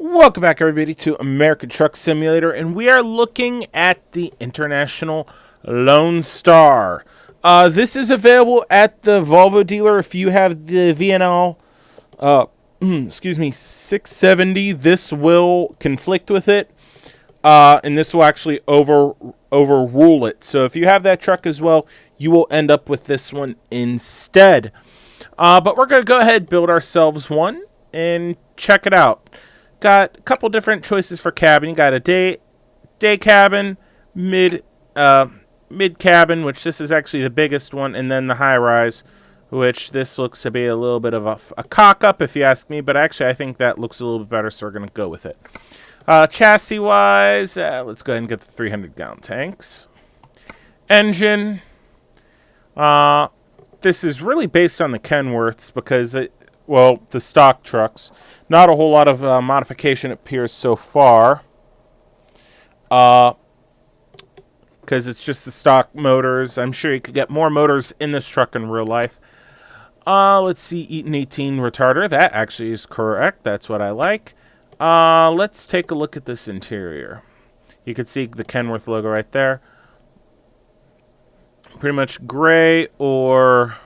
Welcome back, everybody, to American Truck Simulator, and we are looking at the International Lonestar. This is available at the Volvo dealer if you have the VNL, excuse me, 670. This will conflict with it, and this will actually overrule it. So if you have that truck as well, you will end up with this one instead. But we're going to go ahead and build ourselves one and check it out. Got a couple different choices for cabin. You got a day cabin, mid cabin, which this is actually the biggest one, and then the high rise, which this looks to be a little bit of a cock up if you ask me, but actually I think that looks a little bit better, so we're gonna go with it. Chassis wise, let's go ahead and get the 300-gallon tanks. Engine, this is really based on the Kenworths because the stock trucks. Not a whole lot of modification appears so far. Because it's just the stock motors. I'm sure you could get more motors in this truck in real life. Let's see, Eaton 18 retarder. That actually is correct. That's what I like. Let's take a look at this interior. You can see the Kenworth logo right there. Pretty much gray or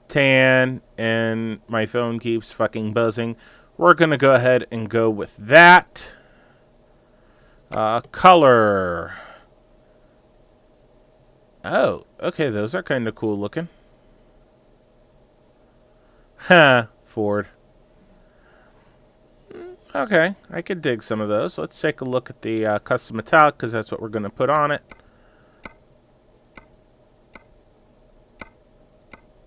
tan, and my phone keeps fucking buzzing. We're gonna go ahead and go with that. Color. Oh, okay, those are kind of cool looking. Huh, Ford. Okay, I could dig some of those. Let's take a look at the custom metallic, because that's what we're gonna put on it.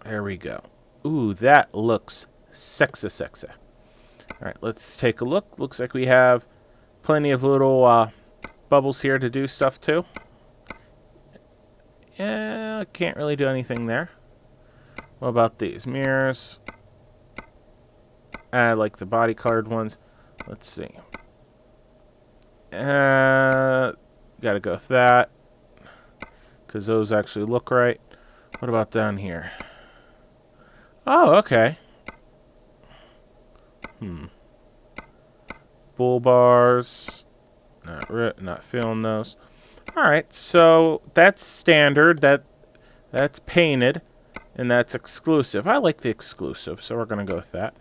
There we go. Ooh, that looks sexy. Alright, let's take a look. Looks like we have plenty of little bubbles here to do stuff too. Yeah, can't really do anything there. What about these? Mirrors. I like the body colored ones. Let's see. Gotta go with that, because those actually look right. What about down here? Oh, okay. Bull bars. Not feeling those. Alright, so that's standard. That's painted. And that's exclusive. I like the exclusive, so we're going to go with that.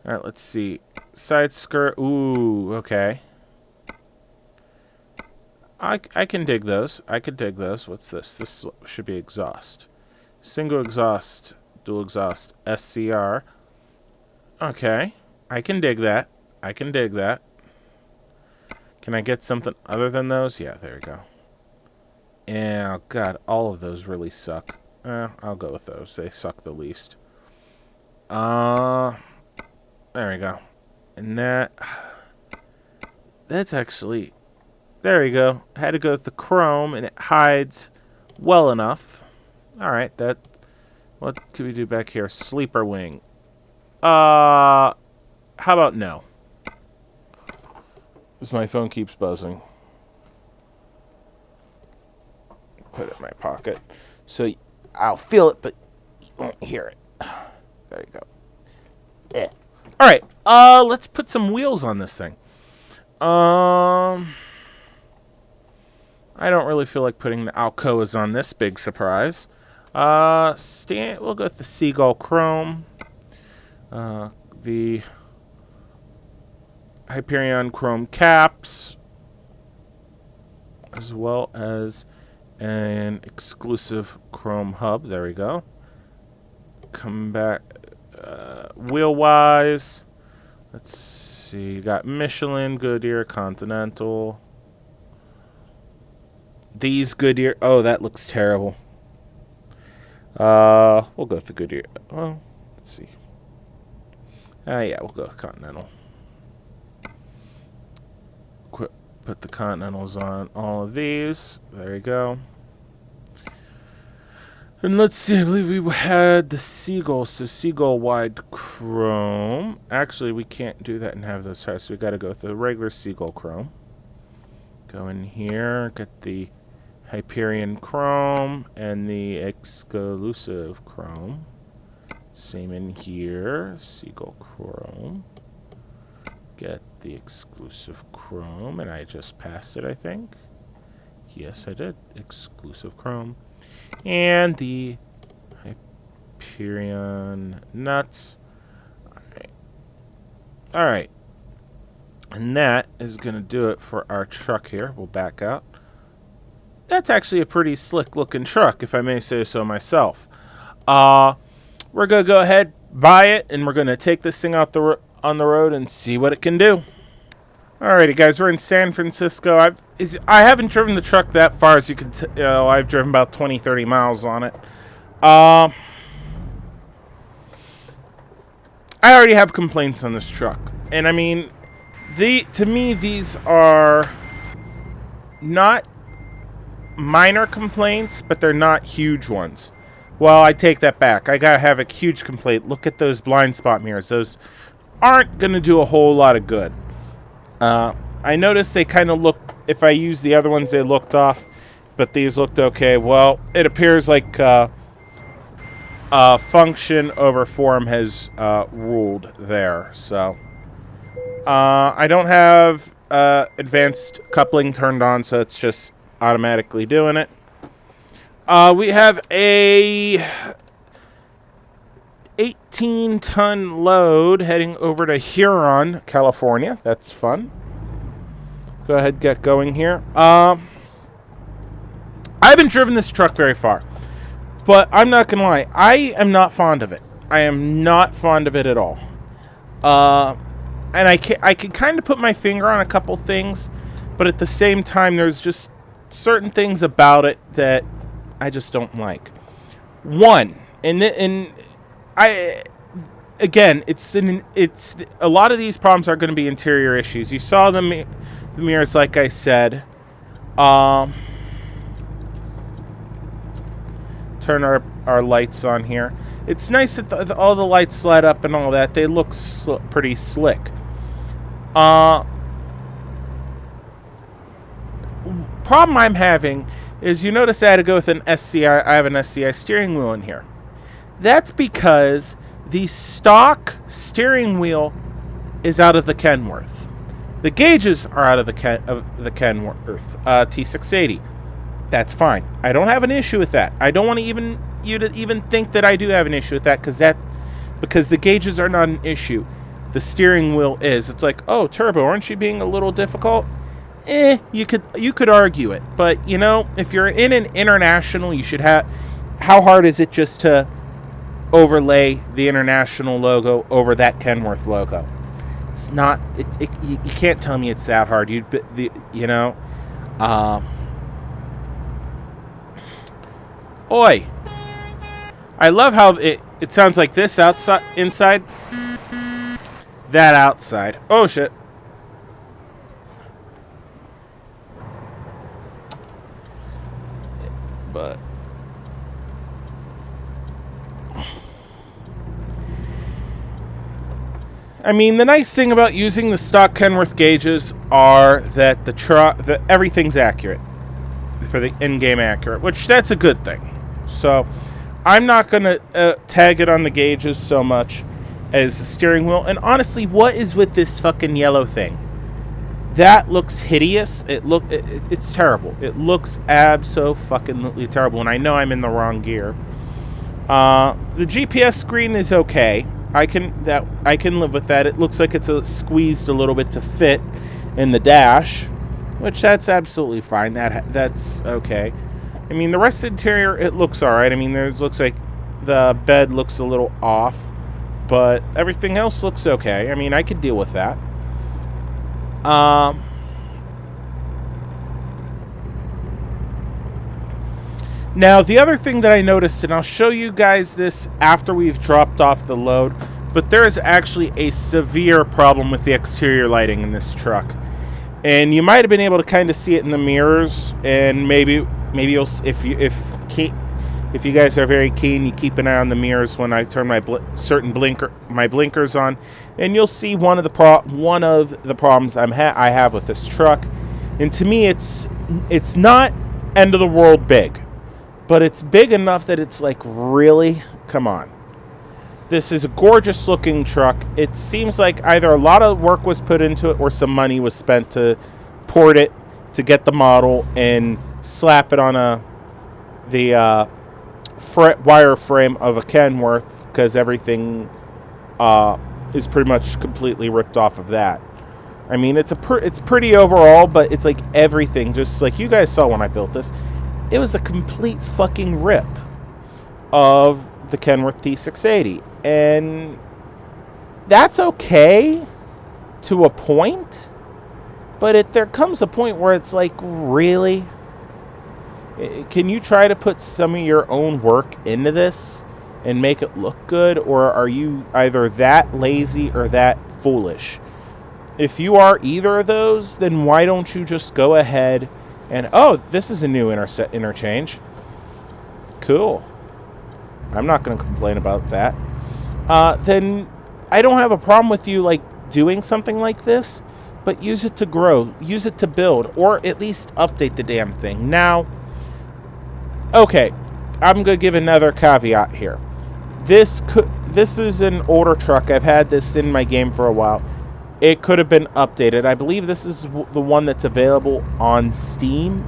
Alright, let's see. Side skirt. Ooh, okay. I can dig those. I could dig those. What's this? This should be exhaust. Single exhaust. Dual exhaust. SCR. Okay. I can dig that. I can dig that. Can I get something other than those? Yeah, there we go. Oh, God. All of those really suck. I'll go with those. They suck the least. There we go. And that's actually... There we go. I had to go with the chrome, and it hides well enough. Alright, that... What could we do back here? Sleeper wing. How about no? Because my phone keeps buzzing. Put it in my pocket. So I'll feel it, but you won't hear it. There you go. Yeah. Alright, let's put some wheels on this thing. I don't really feel like putting the Alcoas on this big surprise. We'll go with the Seagull Chrome. The Hyperion Chrome caps, as well as an exclusive chrome hub. There we go. Come back wheel-wise. Let's see. You got Michelin, Goodyear, Continental. These Goodyear. Oh, that looks terrible. We'll go with the Goodyear. Well, let's see. Yeah, we'll go with Continental. Put the Continentals on all of these. There you go. And let's see, I believe we had the Seagull, so Seagull wide chrome. Actually, we can't do that and have those tires, so we got to go with the regular Seagull chrome. Go in here, get the Hyperion chrome and the exclusive chrome. Same in here, Seagull chrome. get the exclusive chrome, and I just passed it, I think. Yes, I did. Exclusive chrome. And the Hyperion nuts. All right. And that is going to do it for our truck here. We'll back out. That's actually a pretty slick looking truck, if I may say so myself. We're going to go ahead, buy it, and we're going to take this thing out on the road and see what it can do. Alrighty, guys, we're in San Francisco. I haven't driven the truck that far, as you can tell. I've driven about 20, 30 miles on it. I already have complaints on this truck. And I mean, to me, these are not minor complaints, but they're not huge ones. Well, I take that back. I gotta have a huge complaint. Look at those blind spot mirrors. Those aren't gonna do a whole lot of good. I noticed they kind of look, if I use the other ones, they looked off, but these looked okay. Well, it appears like function over form has ruled there. So I don't have advanced coupling turned on, so it's just automatically doing it. We have a 18-ton load heading over to Huron, California. That's fun. Go ahead, get going here. I haven't driven this truck very far, but I'm not going to lie. I am not fond of it. I am not fond of it at all. And I can kind of put my finger on a couple things, but at the same time, there's just certain things about it that I just don't like. One, again, it's a lot of these problems are going to be interior issues. You saw the mirrors, like I said. Turn our lights on here. It's nice that all the lights light up and all that. They look pretty slick. Problem I'm having is, you notice I had to go with an SCI. I have an SCI steering wheel in here. That's because the stock steering wheel is out of the Kenworth. The gauges are out of the Kenworth T680. That's fine. I don't have an issue with that. I don't want you to even think that I do have an issue with that, because the gauges are not an issue. The steering wheel is. It's like, oh, Turbo, aren't you being a little difficult? You could argue it, but you know, if you're in an international, you should have. How hard is it just to overlay the International logo over that Kenworth logo? It's not. You can't tell me it's that hard. You know. Oi! I love how it sounds like this inside. That outside. Oh shit. But I mean, the nice thing about using the stock Kenworth gauges are that that everything's accurate for the in-game accurate, which that's a good thing. So I'm not gonna tag it on the gauges so much as the steering wheel. And honestly, what is with this fucking yellow thing? That looks hideous. It's terrible. It looks abso-fucking-lutely terrible, and I know I'm in the wrong gear. The GPS screen is okay. I can live with that. It looks like it's squeezed a little bit to fit in the dash, which that's absolutely fine. That's okay. I mean, the rest of the interior, it looks all right. I mean, looks like the bed looks a little off, but everything else looks okay. I mean, I could deal with that. Now, the other thing that I noticed, and I'll show you guys this after we've dropped off the load, but there is actually a severe problem with the exterior lighting in this truck. And you might have been able to kind of see it in the mirrors, and maybe you'll, if you guys are very keen, you keep an eye on the mirrors when I turn my blinkers on, and you'll see one of the problems I have with this truck. And to me, it's not end of the world big, but it's big enough that it's like, really, come on. This is a gorgeous looking truck. It seems like either a lot of work was put into it or some money was spent to port it, to get the model and slap it on the wireframe of a Kenworth, because everything is pretty much completely ripped off of that. I mean, it's pretty overall, but it's like everything, just like you guys saw when I built this, it was a complete fucking rip of the Kenworth T680. And that's okay to a point, but there comes a point where it's like, really? Can you try to put some of your own work into this and make it look good, or are you either that lazy or that foolish? If you are either of those, then why don't you just go ahead and, oh, this is a new interchange. Cool. I'm not going to complain about that. Then I don't have a problem with you like doing something like this, but use it to grow, use it to build, or at least update the damn thing. Now, okay, I'm going to give another caveat here. This is an older truck. I've had this in my game for a while. It could have been updated. I believe this is the one that's available on Steam.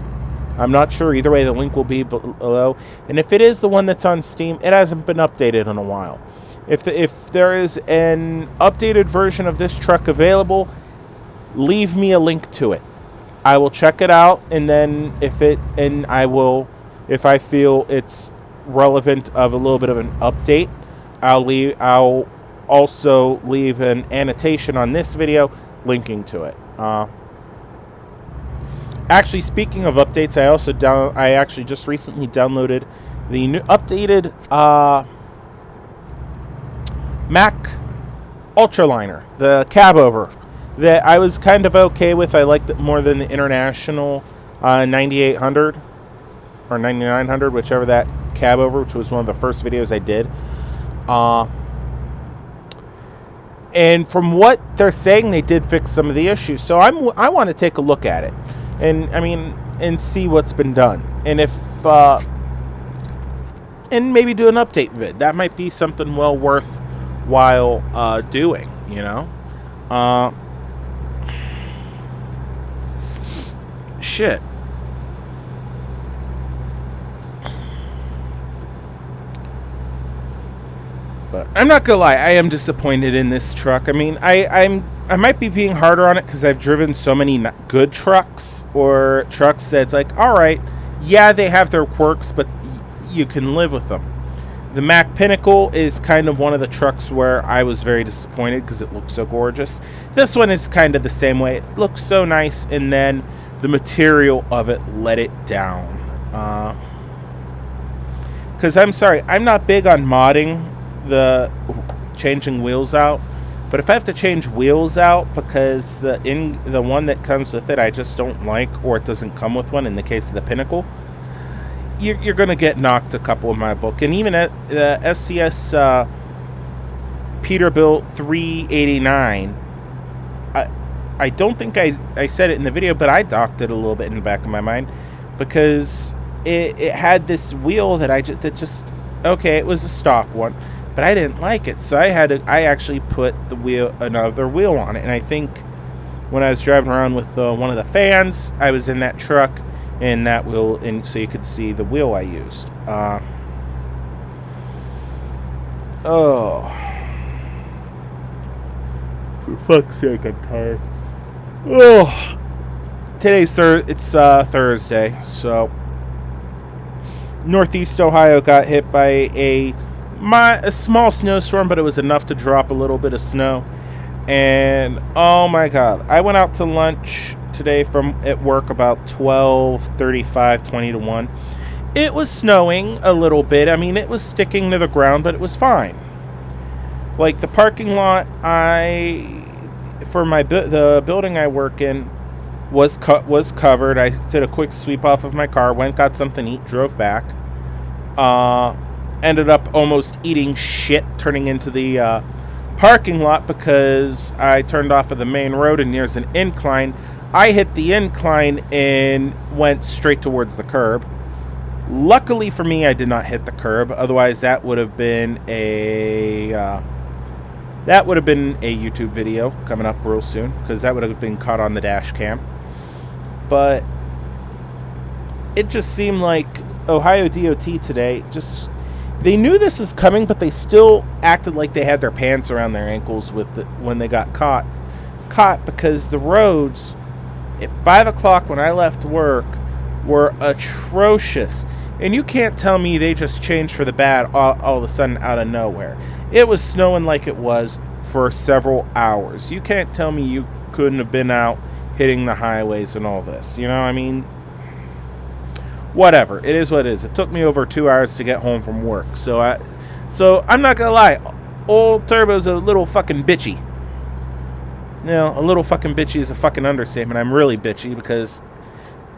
I'm not sure. Either way, the link will be below. And if it is the one that's on Steam, it hasn't been updated in a while. If there is an updated version of this truck available, leave me a link to it. I will check it out, and then if I feel it's relevant of a little bit of an update, I'll also leave an annotation on this video linking to it. Actually, speaking of updates, I actually just recently downloaded the new updated Mack Ultraliner, the cab over, that I was kind of okay with. I liked it more than the International 9800 or 9900, whichever that cab over, which was one of the first videos I did. And from what they're saying, they did fix some of the issues. So I want to take a look at it, and see what's been done, and if and maybe do an update vid. That might be something well worthwhile doing. You know, shit. But I'm not gonna lie, I am disappointed in this truck. I mean, I might be being harder on it because I've driven so many good trucks, or trucks that's like, all right, yeah, they have their quirks, but you can live with them. The Mack Pinnacle is kind of one of the trucks where I was very disappointed because it looks so gorgeous. This one is kind of the same way. It looks so nice, and then the material of it let it down. Because I'm sorry, I'm not big on modding the changing wheels out, but if I have to change wheels out because the one that comes with it I just don't like, or it doesn't come with one in the case of the Pinnacle, you're gonna get knocked a couple in my book. And even at the SCS Peterbilt 389, I don't think I said it in the video, but I docked it a little bit in the back of my mind because it had this wheel that okay, it was a stock one, but I didn't like it, so I actually put another wheel on it. And I think when I was driving around with one of the fans, I was in that truck, and that wheel, and so you could see the wheel I used. Oh, for fuck's sake, I'm tired. Oh, today's Thursday, so Northeast Ohio got hit by a small snowstorm, but it was enough to drop a little bit of snow. And oh my god, I went out to lunch today at work about 12:35, 20 to 1. It was snowing a little bit. I mean, it was sticking to the ground, but it was fine. Like the parking lot the building I work in was covered. I did a quick sweep off of my car, went, got something to eat, drove back. Ended up almost eating shit turning into the parking lot because I turned off of the main road, and there's an incline. I hit the incline and went straight towards the curb. Luckily for me, I did not hit the curb. Otherwise, that would have been a YouTube video coming up real soon, because that would have been caught on the dash cam. But it just seemed like Ohio DOT today, they knew this was coming, but they still acted like they had their pants around their ankles when they got caught, because the roads at 5 o'clock when I left work were atrocious. And you can't tell me they just changed for the bad all of a sudden out of nowhere. It was snowing like it was for several hours. You can't tell me you couldn't have been out hitting the highways and all this. You know, I mean, whatever. It is what it is. It took me over 2 hours to get home from work. So I'm not going to lie. Old Turbo's a little fucking bitchy. You know, a little fucking bitchy is a fucking understatement. I'm really bitchy because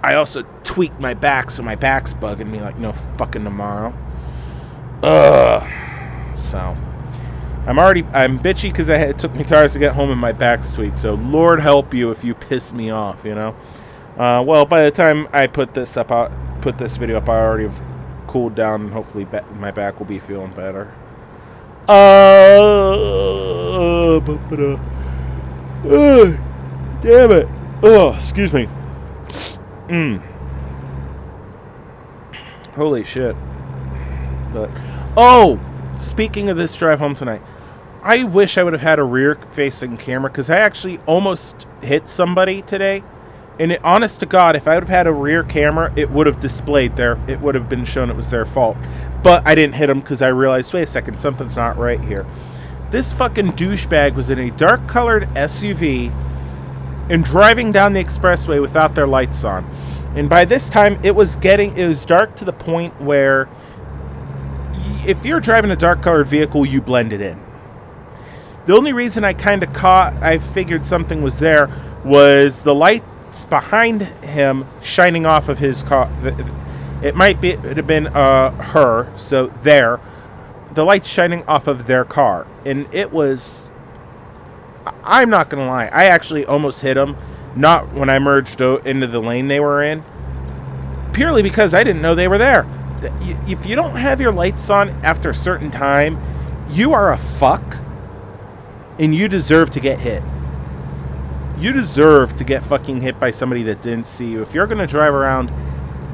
I also tweaked my back, so my back's bugging me like no fucking tomorrow. So I'm bitchy because it took me 2 hours to get home and my back's tweaked. So Lord help you if you piss me off, you know. Well, by the time I put this video up, I already have cooled down, and hopefully my back will be feeling better. Damn it. Oh, excuse me. Holy shit. But speaking of this drive home tonight, I wish I would have had a rear-facing camera, because I actually almost hit somebody today. And honest to God, if I would have had a rear camera, it would have displayed it would have been shown it was their fault. But I didn't hit them because I realized, wait a second, something's not right here. This fucking douchebag was in a dark-colored SUV and driving down the expressway without their lights on. And by this time, it was dark to the point where if you're driving a dark-colored vehicle, you blend it in. The only reason I figured something was there was the lights behind him shining off of his car. It have been her, so the lights shining off of their car. And it was, I'm not going to lie, I actually almost hit him, not when I merged into the lane they were in, purely because I didn't know they were there. If you don't have your lights on after a certain time, you are a fuck, and you deserve to get hit. You deserve to get fucking hit by somebody that didn't see you. If you're going to drive around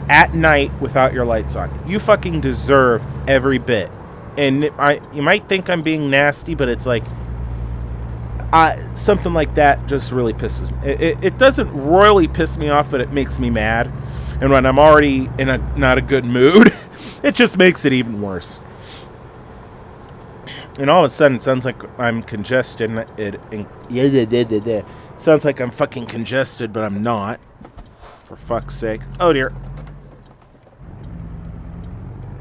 at night without your lights on, you fucking deserve every bit. And you might think I'm being nasty, but it's like, something like that just really pisses me. It doesn't royally piss me off, but it makes me mad. And when I'm already in not a good mood, it just makes it even worse. And all of a sudden, it sounds like I'm congested. Sounds like I'm fucking congested, but I'm not. For fuck's sake. Oh, dear.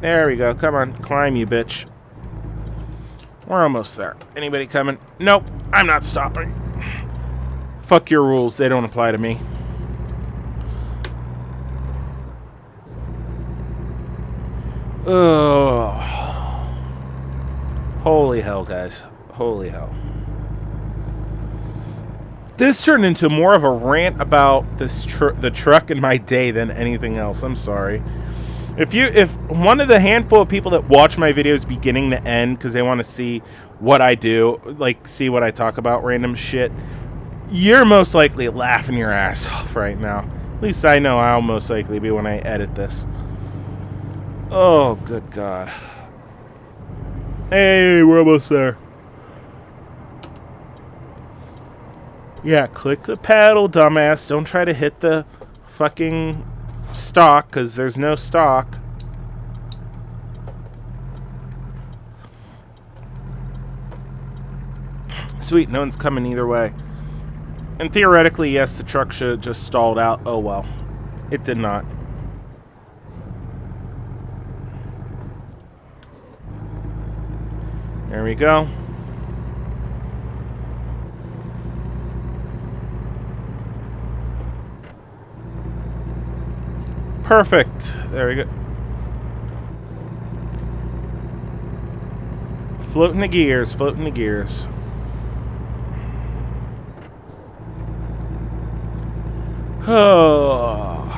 There we go. Come on. Climb, you bitch. We're almost there. Anybody coming? Nope. I'm not stopping. Fuck your rules. They don't apply to me. Oh. Holy hell, guys. Holy hell. This turned into more of a rant about the truck in my day than anything else. I'm sorry. If one of the handful of people that watch my videos beginning to end because they want to see what I do, like see what I talk about random shit, you're most likely laughing your ass off right now. At least I know I'll most likely be when I edit this. Oh, good God. Hey, we're almost there. Yeah, click the pedal, dumbass. Don't try to hit the fucking stock, because there's no stock. Sweet, no one's coming either way. And theoretically, yes, the truck should have just stalled out. Oh well. It did not. There we go. Perfect. There we go. Floating the gears, floating the gears. Oh.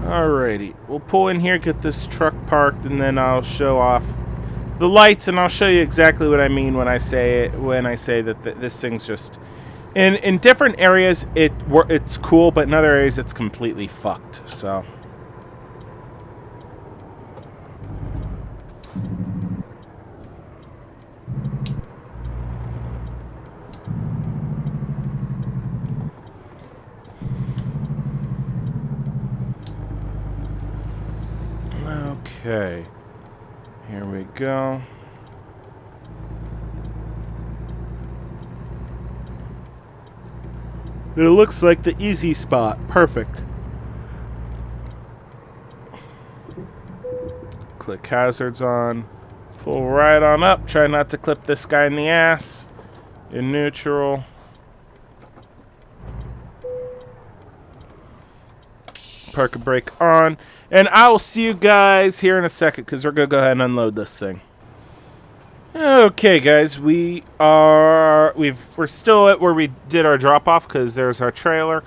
Alrighty. we'll pull in here, get this truck parked, and then I'll show off the lights, and I'll show you exactly what I mean when I say it. When I say that this thing's just in different areas it's cool, but in other areas it's completely fucked. So. Okay, here we go. It looks like the easy spot. Perfect. Click hazards on. Pull right on up. Try not to clip this guy in the ass. In neutral. Park and brake on. And I will see you guys here in a second because we're going to go ahead and unload this thing. Okay, guys. We're still at where we did our drop-off because there's our trailer.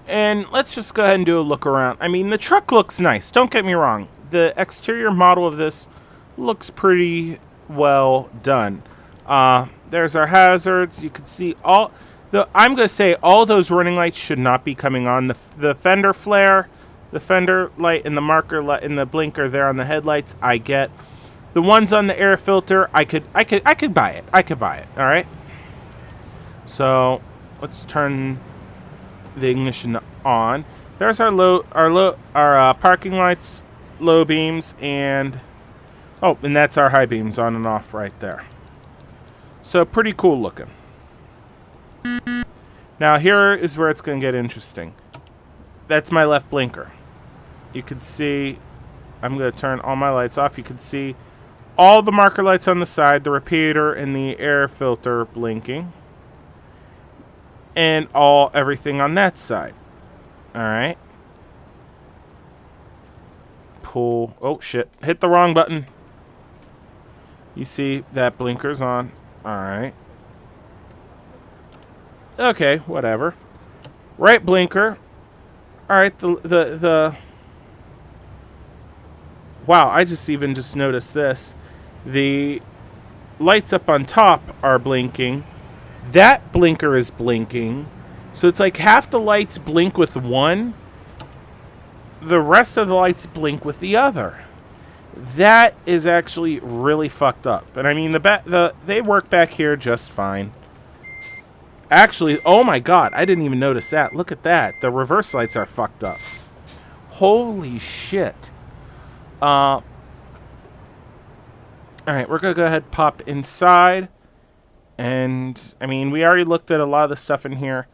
And let's just go ahead and do a look around. I mean, the truck looks nice. Don't get me wrong. The exterior model of this looks pretty well done. There's our hazards. You can see all... I'm going to say all those running lights should not be coming on. The fender flare... The fender light and the marker light and the blinker there on the headlights, I get. The ones on the air filter, I could buy it. I could buy it. All right. So let's turn the ignition on. There's our parking lights, low beams, and that's our high beams on and off right there. So pretty cool looking. Now here is where it's going to get interesting. That's my left blinker. You can see, I'm going to turn all my lights off. You can see all the marker lights on the side, the repeater and the air filter blinking. And everything on that side. Alright. Pull. Oh, shit. Hit the wrong button. You see that blinker's on. Alright. Okay, whatever. Right blinker. Alright, the wow, I just noticed this. The lights up on top are blinking. That blinker is blinking. So it's like half the lights blink with one. The rest of the lights blink with the other. That is actually really fucked up. And I mean, they work back here just fine. Actually, oh my god, I didn't even notice that. Look at that. The reverse lights are fucked up. Holy shit. Alright, we're going to go ahead and pop inside. And, I mean, we already looked at a lot of the stuff in here.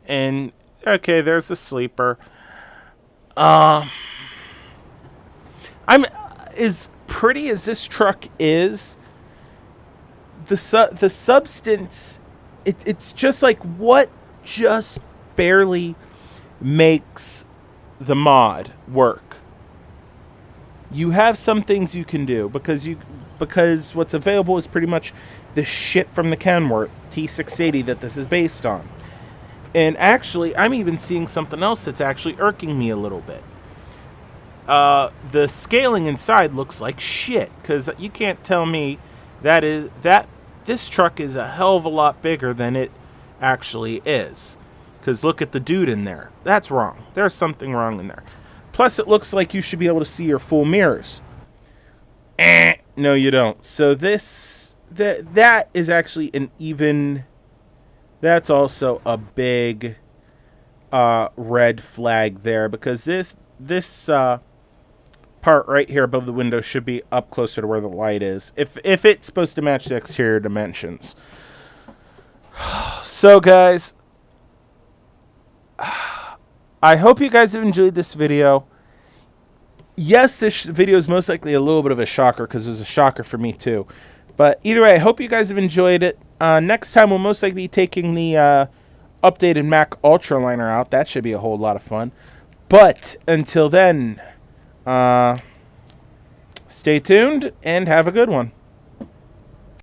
And, okay, there's the sleeper. As pretty as this truck is, the substance... It's just like what just barely makes the mod work. You have some things you can do because what's available is pretty much the shit from the Kenworth T680 that this is based on. And actually, I'm even seeing something else that's actually irking me a little bit. The scaling inside looks like shit because you can't tell me that this truck is a hell of a lot bigger than it actually is. Because look at the dude in there. That's wrong. There's something wrong in there. Plus, it looks like you should be able to see your full mirrors. No, you don't. So that is actually an even... That's also a big red flag there. Because this part right here above the window should be up closer to where the light is. If it's supposed to match the exterior dimensions. So, guys... I hope you guys have enjoyed this video. Yes, this video is most likely a little bit of a shocker because it was a shocker for me too. But either way, I hope you guys have enjoyed it. Next time we'll most likely be taking the updated Mac Ultraliner out. That should be a whole lot of fun. But until then, stay tuned and have a good one.